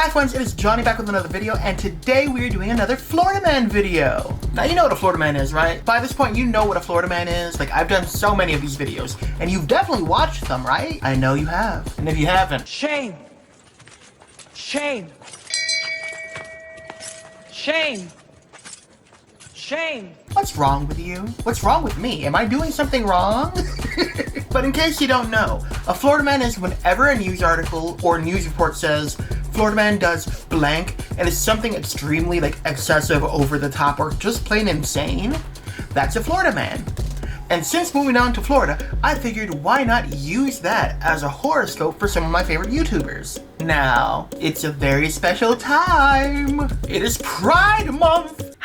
Hi friends, it is Johnny back with another video, and today we are doing another Florida Man video. Now you know what a Florida Man is, right? By this point you know what a Florida Man is. Like, I've done so many of these videos, and you've definitely watched them, right? I know you have. And if you haven't, shame. Shame. Shame. Shame. what's wrong with you? What's wrong with me? Am I doing something wrong? But in case you don't know, a Florida Man is whenever a news article or news report says Florida Man does blank and it's something extremely excessive, over the top, or just plain insane, that's a Florida Man. And since moving on to Florida, I figured why not use that as a horoscope for some of my favorite YouTubers. Now, it's a very special time. It is Pride Month.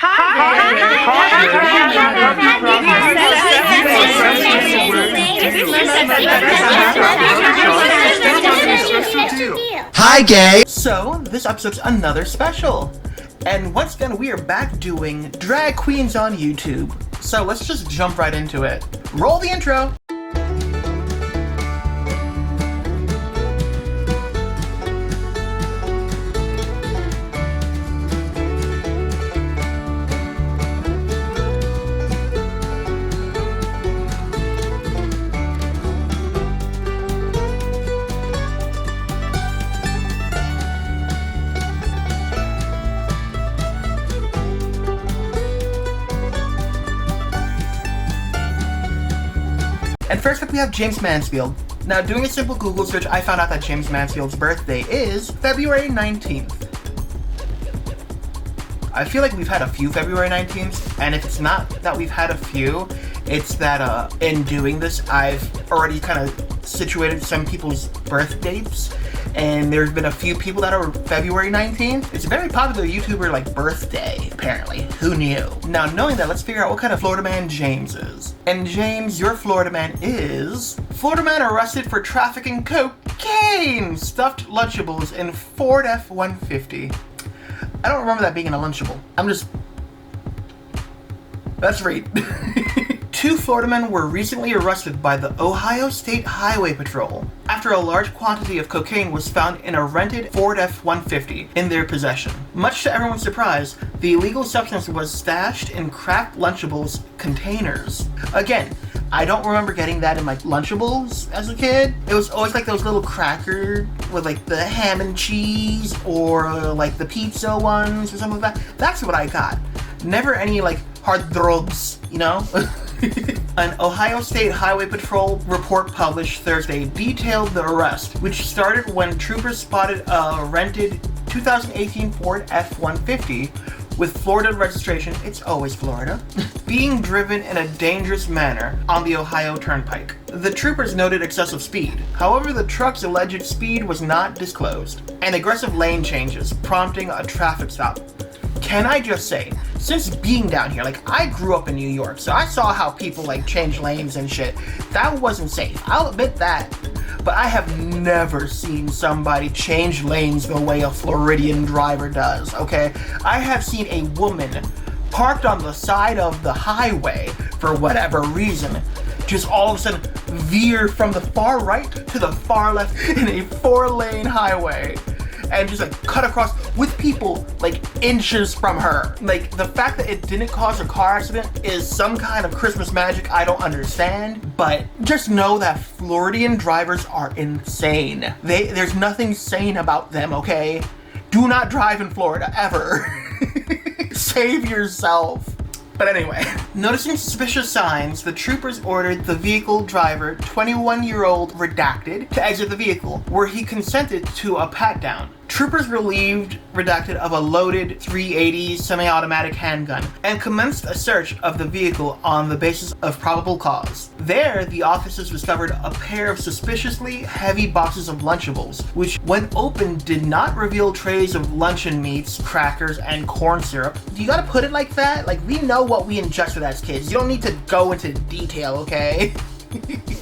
Hi, gay. So, this episode's another special. And once again, we are back doing drag queens on YouTube. So let's just jump right into it. Roll the intro. And first up we have James Mansfield. Now, doing a simple Google search, I found out that James Mansfield's birthday is February 19th. I feel like we've had a few February 19th, and if it's not that we've had a few, it's that in doing this, I've already kind of situated some people's birth dates, and there's been a few people that are February 19th. It's a very popular YouTuber birthday, apparently. Who knew? Now, knowing that, let's figure out what kind of Florida Man James is. And James, your Florida Man is Florida Man arrested for trafficking cocaine stuffed Lunchables in Ford F-150. I don't remember that being in a Lunchable. Let's read. Two Florida men were recently arrested by the Ohio State Highway Patrol after a large quantity of cocaine was found in a rented Ford F-150 in their possession. Much to everyone's surprise, the illegal substance was stashed in Kraft Lunchables containers. Again, I don't remember getting that in Lunchables as a kid. It was always those little crackers with the ham and cheese, or the pizza ones or something like that. That's what I got. Never any hard drugs, you know? An Ohio State Highway Patrol report published Thursday detailed the arrest, which started when troopers spotted a rented 2018 Ford F-150 with Florida registration, it's always Florida, being driven in a dangerous manner on the Ohio Turnpike. The troopers noted excessive speed. However, the truck's alleged speed was not disclosed, and aggressive lane changes, prompting a traffic stop. Can I just say, since being down here, I grew up in New York, so I saw how people change lanes and shit. That wasn't safe, I'll admit that. But I have never seen somebody change lanes the way a Floridian driver does, okay? I have seen a woman parked on the side of the highway for whatever reason just all of a sudden veer from the far right to the far left in a 4-lane highway. And just cut across with people inches from her. The fact that it didn't cause a car accident is some kind of Christmas magic I don't understand, but just know that Floridian drivers are insane. There's nothing sane about them, okay? Do not drive in Florida, ever. Save yourself. But anyway, noticing suspicious signs, the troopers ordered the vehicle driver, 21-year-old Redacted, to exit the vehicle, where he consented to a pat-down. Troopers relieved Redacted of a loaded .380 semi-automatic handgun and commenced a search of the vehicle on the basis of probable cause. There, the officers discovered a pair of suspiciously heavy boxes of Lunchables, which, when opened, did not reveal trays of luncheon meats, crackers, and corn syrup. You gotta put it like that? We know what we ingested as kids. You don't need to go into detail, okay?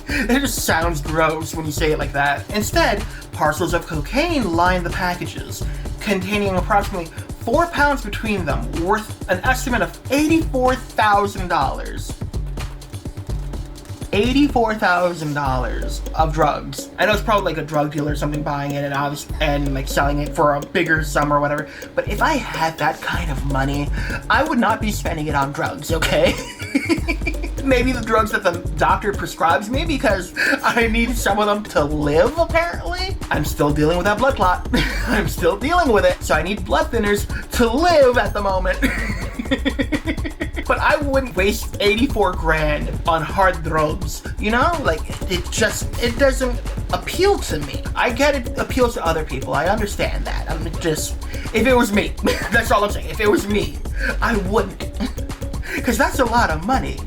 It just sounds gross when you say it like that. Instead, parcels of cocaine lined the packages, containing approximately 4 pounds between them, worth an estimate of $84,000. $84,000 of drugs. I know it's probably like a drug dealer or something buying it and like selling it for a bigger sum or whatever. But if I had that kind of money, I would not be spending it on drugs, okay? Maybe the drugs that the doctor prescribes me because I need some of them to live, apparently. I'm still dealing with that blood clot. I'm still dealing with it. So I need blood thinners to live at the moment. But I wouldn't waste 84 grand on hard drugs, you know? Like, it doesn't appeal to me. I get it appeals to other people. I understand that. If it was me, that's all I'm saying. If it was me, I wouldn't. Because that's a lot of money.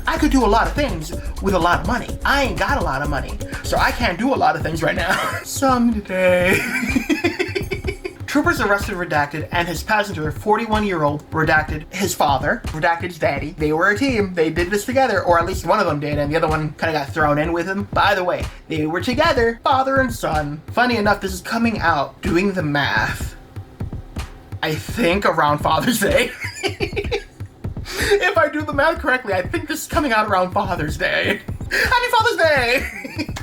I could do a lot of things with a lot of money. I ain't got a lot of money, so I can't do a lot of things right now. Someday. Troopers arrested Redacted and his passenger, 41-year-old Redacted, his father, Redacted's daddy. They were a team. They did this together, or at least one of them did, and the other one kind of got thrown in with him. By the way, they were together, father and son. Funny enough, this is coming out, doing the math, I think around Father's Day. If I do the math correctly, I think this is coming out around Father's Day. Happy Father's Day!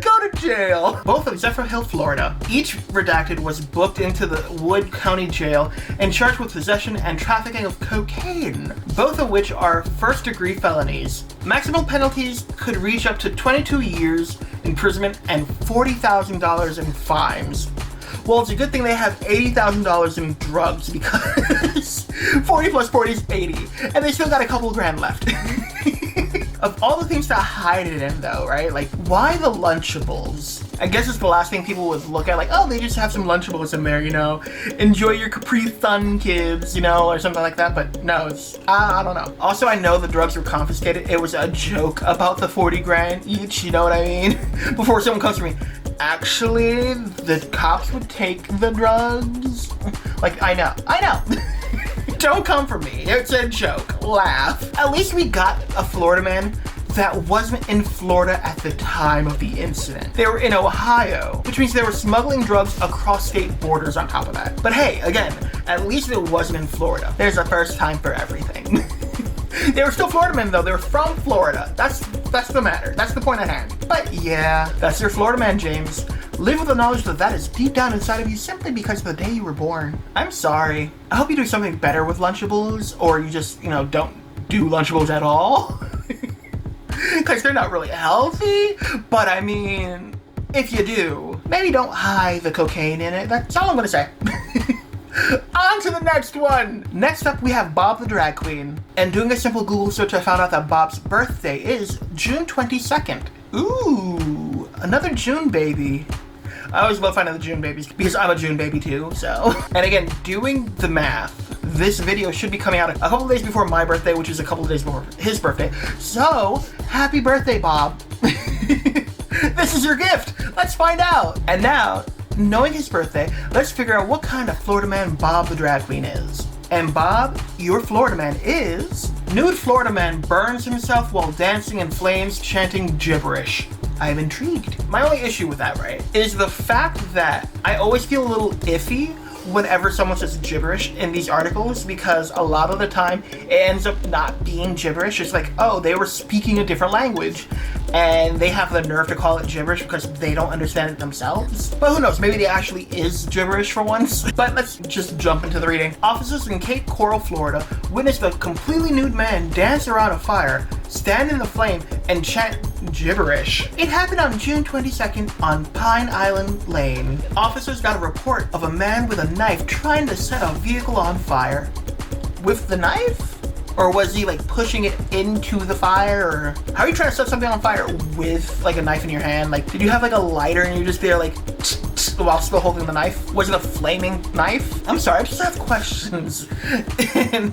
Go to jail. Both of Zephyr Florida. Each Redacted was booked into the Wood County Jail and charged with possession and trafficking of cocaine, both of which are first-degree felonies. Maximum penalties could reach up to 22 years imprisonment and $40,000 in fines. Well, it's a good thing they have $80,000 in drugs because 40 plus 40 is 80, and they still got a couple grand left. Of all the things to hide it in, though, right? Like, why the Lunchables? I guess it's the last thing people would look at, like, oh, they just have some Lunchables in there, you know? Enjoy your Capri Sun, kids, you know, or something like that. But no, it's, I don't know. Also, I know the drugs were confiscated. It was a joke about the 40 grand each, you know what I mean? Before someone comes to me, actually, the cops would take the drugs. Like, I know. Don't come for me. It's a joke. Laugh. At least we got a Florida man that wasn't in Florida at the time of the incident. They were in Ohio, which means they were smuggling drugs across state borders on top of that. But hey, again, at least it wasn't in Florida. There's a first time for everything. They were still Florida men, though. They were from Florida. That's the matter. That's the point at hand. But yeah, that's your Florida man, James. Live with the knowledge that is deep down inside of you simply because of the day you were born. I'm sorry. I hope you do something better with Lunchables, or you just, you know, don't do Lunchables at all. Because they're not really healthy. But I mean, if you do, maybe don't hide the cocaine in it. That's all I'm gonna say. On to the next one! Next up, we have Bob the Drag Queen. And doing a simple Google search, I found out that Bob's birthday is June 22nd. Ooh, another June baby. I always love finding the June babies because I'm a June baby too, so. And again, doing the math, this video should be coming out a couple of days before my birthday, which is a couple of days before his birthday. So, happy birthday, Bob. This is your gift. Let's find out. And now, knowing his birthday, let's figure out what kind of Florida man Bob the Drag Queen is. And Bob, your Florida man is... Nude Florida man burns himself while dancing in flames, chanting gibberish. I'm intrigued. My only issue with that, right, is the fact that I always feel a little iffy whenever someone says gibberish in these articles, because a lot of the time it ends up not being gibberish. It's like, oh, they were speaking a different language and they have the nerve to call it gibberish because they don't understand it themselves. But who knows, maybe it actually is gibberish for once. But let's just jump into the reading. Officers in Cape Coral, Florida witnessed a completely nude man dance around a fire, stand in the flame, and chant gibberish. It happened on June 22nd on Pine Island Lane. Officers got a report of a man with a knife trying to set a vehicle on fire. With the knife? Or was he like pushing it into the fire? Or how are you trying to set something on fire with like a knife in your hand? Like, did you have like a lighter and you're just there like while still holding the knife? Was it a flaming knife? I'm sorry, I just have questions. And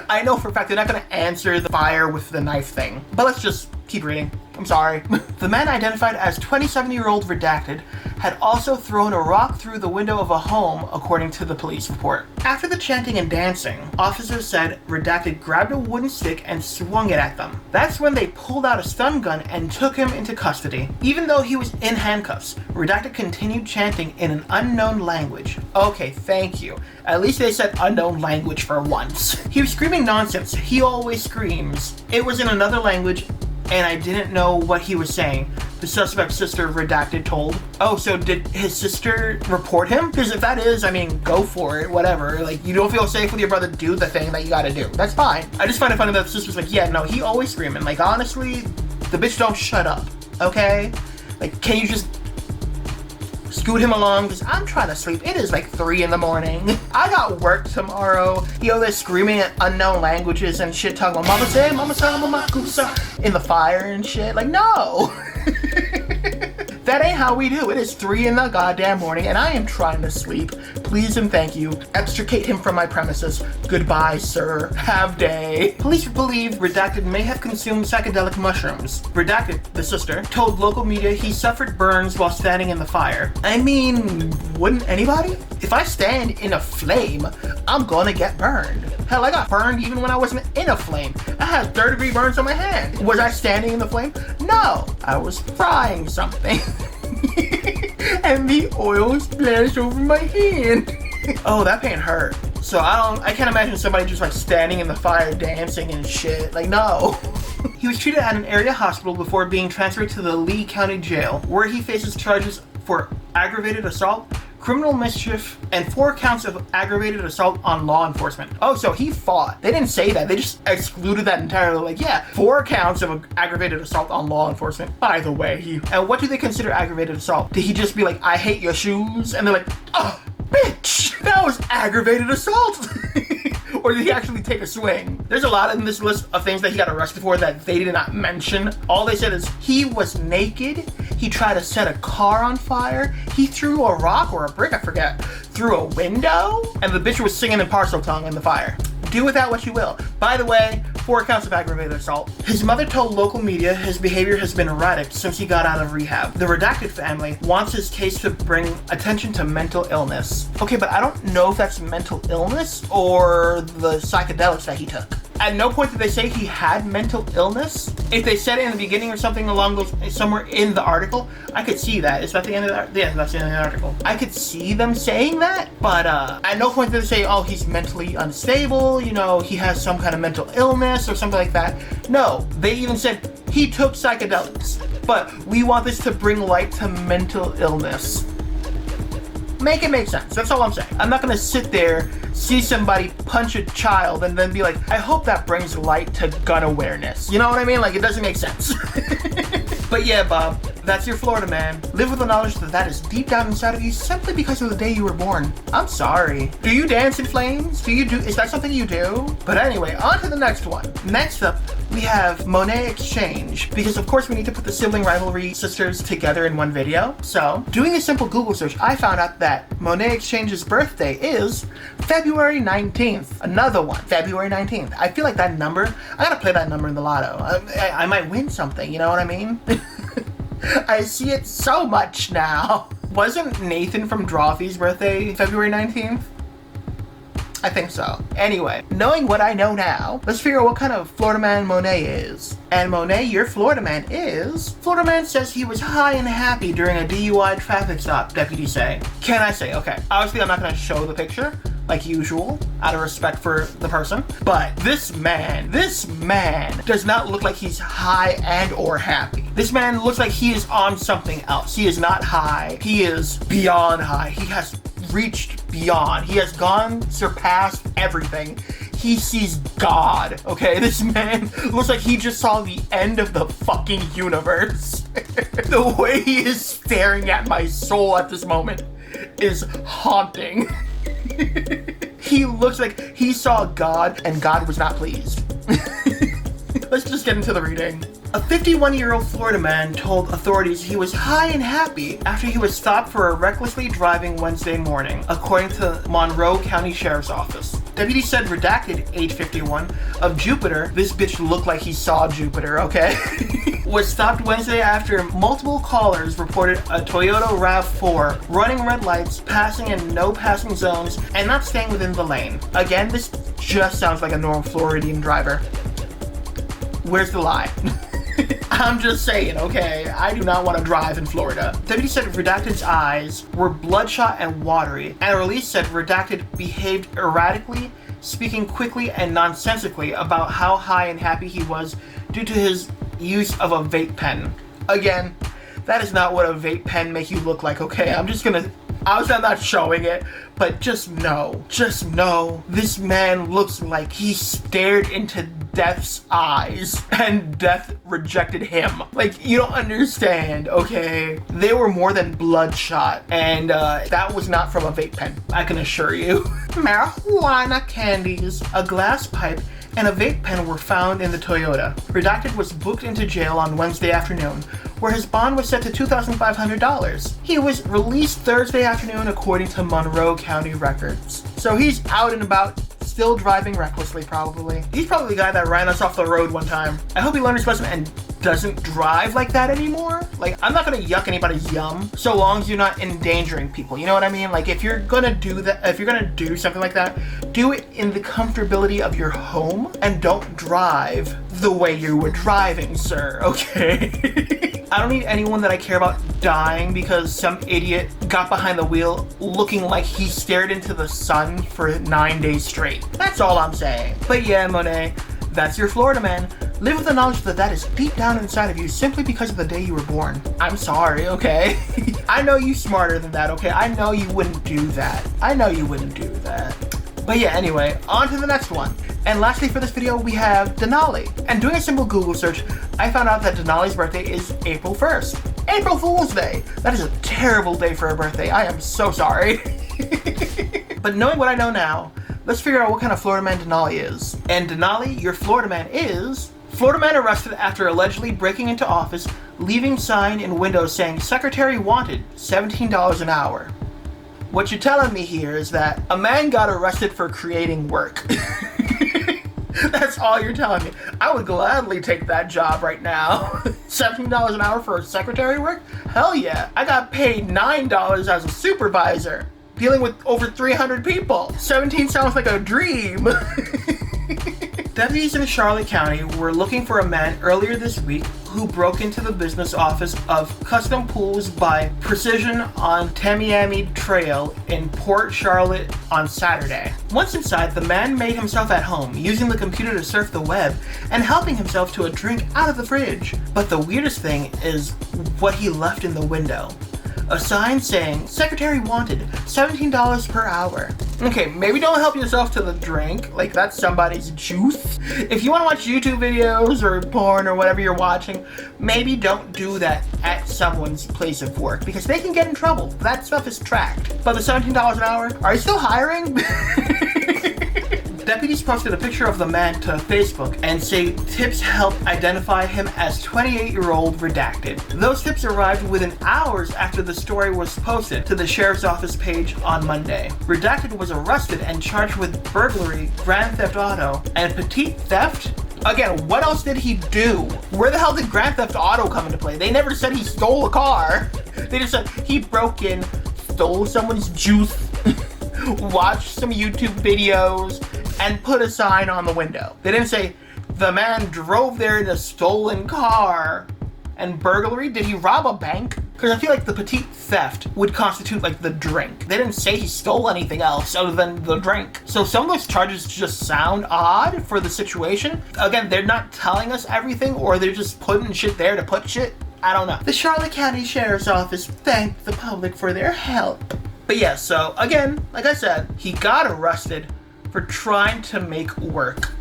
I know for a fact they're not gonna answer the fire with the knife thing. But let's just keep reading. I'm sorry. The man identified as 27-year-old Redacted had also thrown a rock through the window of a home, according to the police report. After the chanting and dancing, officers said Redacted grabbed a wooden stick and swung it at them. That's when they pulled out a stun gun and took him into custody. Even though he was in handcuffs, Redacted continued chanting in an unknown language. Okay, thank you. At least they said unknown language for once. He was screaming nonsense. He always screams. It was in another language, and I didn't know what he was saying. The suspect's sister, redacted, told. Oh, so did his sister report him? Because if that is, I mean, go for it, whatever. Like, you don't feel safe with your brother, do the thing that you gotta do. That's fine. I just find it funny that the sister's like, yeah, no, he always screaming. Like, honestly, the bitch don't shut up, okay? Like, can you just scoot him along? Because I'm trying to sleep. It is like 3 in the morning. I got work tomorrow. Yo, they're screaming at unknown languages and shit, talking about mama say, mama say, mama kusa, in the fire and shit. Like, no. That ain't how we do. It is 3 in the goddamn morning and I am trying to sleep. Please and thank you. Extricate him from my premises. Goodbye, sir. Have day. Police believe Redacted may have consumed psychedelic mushrooms. Redacted, the sister, told local media he suffered burns while standing in the fire. I mean, wouldn't anybody? If I stand in a flame, I'm gonna get burned. Hell, I got burned even when I wasn't in a flame. I had 3rd-degree burns on my hand. Was I standing in the flame? No, I was frying something. And the oil splashed over my hand. Oh, that pain hurt. So I can't imagine somebody just like standing in the fire dancing and shit. Like, no. He was treated at an area hospital before being transferred to the Lee County Jail, where he faces charges for aggravated assault, criminal mischief, and 4 counts of aggravated assault on law enforcement. Oh, so he fought. They didn't say that. They just excluded that entirely. Like, yeah, 4 counts of aggravated assault on law enforcement. By the way, and what do they consider aggravated assault? Did he just be like, I hate your shoes? And they're like, oh, bitch, that was aggravated assault. Or did he actually take a swing? There's a lot in this list of things that he got arrested for that they did not mention. All they said is he was naked, he tried to set a car on fire, he threw a rock or a brick, I forget, through a window, and the bitch was singing in parcel tongue in the fire. Do with that what you will. By the way, 4 counts of aggravated assault. His mother told local media his behavior has been erratic since he got out of rehab. The Redacted family wants his case to bring attention to mental illness. Okay, but I don't know if that's mental illness or the psychedelics that he took. At no point did they say he had mental illness. If they said it in the beginning or something along those, somewhere in the article, I could see that. Is that the end of the, yeah, that's the end of the article. I could see them saying that, but at no point did they say, oh, he's mentally unstable, you know, he has some kind of mental illness or something like that. No, they even said he took psychedelics, but we want this to bring light to mental illness. Make it make sense. That's all I'm saying. I'm not gonna sit there, see somebody punch a child, and then be like, I hope that brings light to gun awareness. You know what I mean? Like, it doesn't make sense. But yeah, Bob, that's your Florida man. Live with the knowledge that that is deep down inside of you simply because of the day you were born. I'm sorry. Do you dance in flames? Is that something you do? But anyway, on to the next one. Next up, we have Monet Exchange, because of course we need to put the sibling rivalry sisters together in one video. So, doing a simple Google search, I found out that Monet Exchange's birthday is February 19th. Another one, February 19th. I feel like that number, I gotta play that number in the lotto. I might win something, you know what I mean? I see it so much now. Wasn't Nathan from Drawfee's birthday February 19th? I think so. Anyway, knowing what I know now, let's figure out what kind of Florida man Monet is. And Monet, your Florida man is... Florida man says he was high and happy during a DUI traffic stop, deputies say. Can I say? Okay. Obviously, I'm not going to show the picture, like usual, out of respect for the person. But this man does not look like he's high and or happy. This man looks like he is on something else. He is not high. He is beyond high. He has reached beyond. He has surpassed everything. He sees God, okay? This man looks like he just saw the end of the fucking universe. The way he is staring at my soul at this moment is haunting. He looks like he saw God and God was not pleased. Let's just get into the reading. A 51-year-old Florida man told authorities he was high and happy after he was stopped for recklessly driving Wednesday morning, according to Monroe County Sheriff's Office. Deputy said Redacted, age 51, of Jupiter, this bitch looked like he saw Jupiter, okay? Was stopped Wednesday after multiple callers reported a Toyota RAV4 running red lights, passing in no passing zones, and not staying within the lane. Again, this just sounds like a normal Floridian driver. Where's the lie? I'm just saying, okay? I do not want to drive in Florida. Deputy said Redacted's eyes were bloodshot and watery, and a release said Redacted behaved erratically, speaking quickly and nonsensically about how high and happy he was due to his use of a vape pen. Again, that is not what a vape pen make you look like, okay? I'm not showing it, but just know, this man looks like he stared into death's eyes and death rejected him. Like, you don't understand, okay? They were more than bloodshot, and that was not from a vape pen, I can assure you. Marijuana candies, a glass pipe, and a vape pen were found in the Toyota. Redacted was booked into jail on Wednesday afternoon, where his bond was set to $2,500. He was released Thursday afternoon according to Monroe County records. So he's out and about, still driving recklessly probably. He's probably the guy that ran us off the road one time. I hope he learned his lesson and doesn't drive like that anymore. Like, I'm not gonna yuck anybody's yum so long as you're not endangering people, you know what I mean? Like, if you're gonna do that, if you're gonna do something like that, do it in the comfortability of your home and don't drive the way you were driving, sir, okay? I don't need anyone that I care about dying because some idiot got behind the wheel looking like he stared into the sun for 9 days straight. That's all I'm saying. But yeah, Monet, that's your Florida man. Live with the knowledge that is deep down inside of you simply because of the day you were born. I'm sorry, okay? I know you smarter than that, okay? I know you wouldn't do that. But yeah, anyway, on to the next one. And lastly for this video, we have Denali. And doing a simple Google search, I found out that Denali's birthday is April 1st. April Fool's Day! That is a terrible day for a birthday. I am so sorry. But knowing what I know now, let's figure out what kind of Florida man Denali is. And Denali, your Florida man is... Florida man arrested after allegedly breaking into office, leaving sign in windows saying secretary wanted, $17 an hour. What you're telling me here is that a man got arrested for creating work. That's all you're telling me. I would gladly take that job right now. $17 an hour for secretary work? Hell yeah. I got paid $9 as a supervisor, dealing with over 300 people. 17 sounds like a dream. Deputies in Charlotte County were looking for a man earlier this week who broke into the business office of Custom Pools by Precision on Tamiami Trail in Port Charlotte on Saturday. Once inside, the man made himself at home, using the computer to surf the web and helping himself to a drink out of the fridge. But the weirdest thing is what he left in the window. A sign saying, secretary wanted, $17 per hour. Okay, maybe don't help yourself to the drink, like that's somebody's juice. If you want to watch YouTube videos or porn or whatever you're watching, maybe don't do that at someone's place of work because they can get in trouble. That stuff is tracked. But the $17 an hour, are you still hiring? Deputies posted a picture of the man to Facebook and say tips helped identify him as 28-year-old Redacted. Those tips arrived within hours after the story was posted to the sheriff's office page on Monday. Redacted was arrested and charged with burglary, grand theft auto, and petite theft. Again, what else did he do? Where the hell did grand theft auto come into play? They never said he stole a car. They just said he broke in, stole someone's juice, watched some YouTube videos, and put a sign on the window. They didn't say the man drove there in a stolen car. And burglary? Did he rob a bank? Because I feel like the petite theft would constitute like the drink. They didn't say he stole anything else other than the drink. So some of those charges just sound odd for the situation. Again, they're not telling us everything, or they're just putting shit there to put shit. I don't know. The Charlotte County Sheriff's Office thanked the public for their help. But yeah, so again, like I said, he got arrested for trying to make work.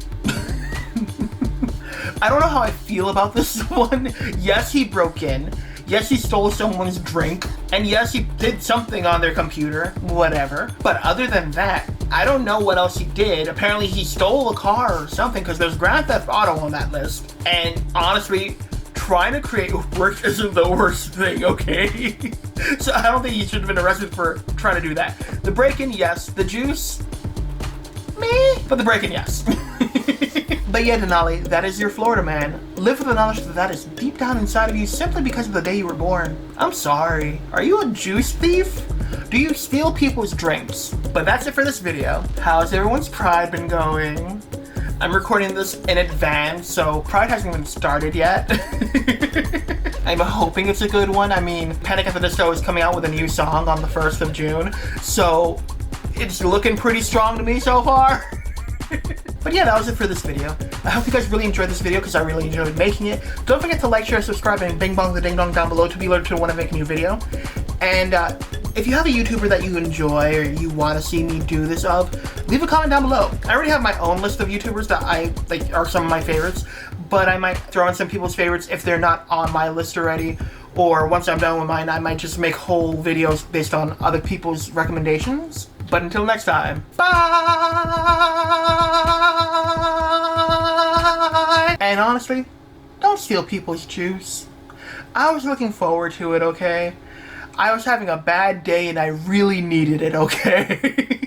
I don't know how I feel about this one. Yes, he broke in. Yes, he stole someone's drink. And yes, he did something on their computer. Whatever. But other than that, I don't know what else he did. Apparently, he stole a car or something because there's Grand Theft Auto on that list. And honestly, trying to create work isn't the worst thing, okay? So I don't think he should have been arrested for trying to do that. The break-in, yes. The juice, meh. But the break-in, yes. But yeah, Denali, that is your Florida man. Live with the knowledge that is deep down inside of you simply because of the day you were born. I'm sorry. Are you a juice thief? Do you steal people's drinks? But that's it for this video. How's everyone's Pride been going? I'm recording this in advance, so Pride hasn't even started yet. I'm hoping it's a good one. I mean, Panic at the Disco is coming out with a new song on the 1st of June, so it's looking pretty strong to me so far. But yeah, that was it for this video. I hope you guys really enjoyed this video because I really enjoyed making it. Don't forget to like, share, subscribe, and bing bong the ding dong down below to be alerted to when I make a new video. And if you have a YouTuber that you enjoy or you want to see me do this of, leave a comment down below. I already have my own list of YouTubers that I like are some of my favorites, but I might throw in some people's favorites if they're not on my list already. Or once I'm done with mine, I might just make whole videos based on other people's recommendations. But until next time, bye! And honestly, don't steal people's juice. I was looking forward to it, okay? I was having a bad day and I really needed it, okay?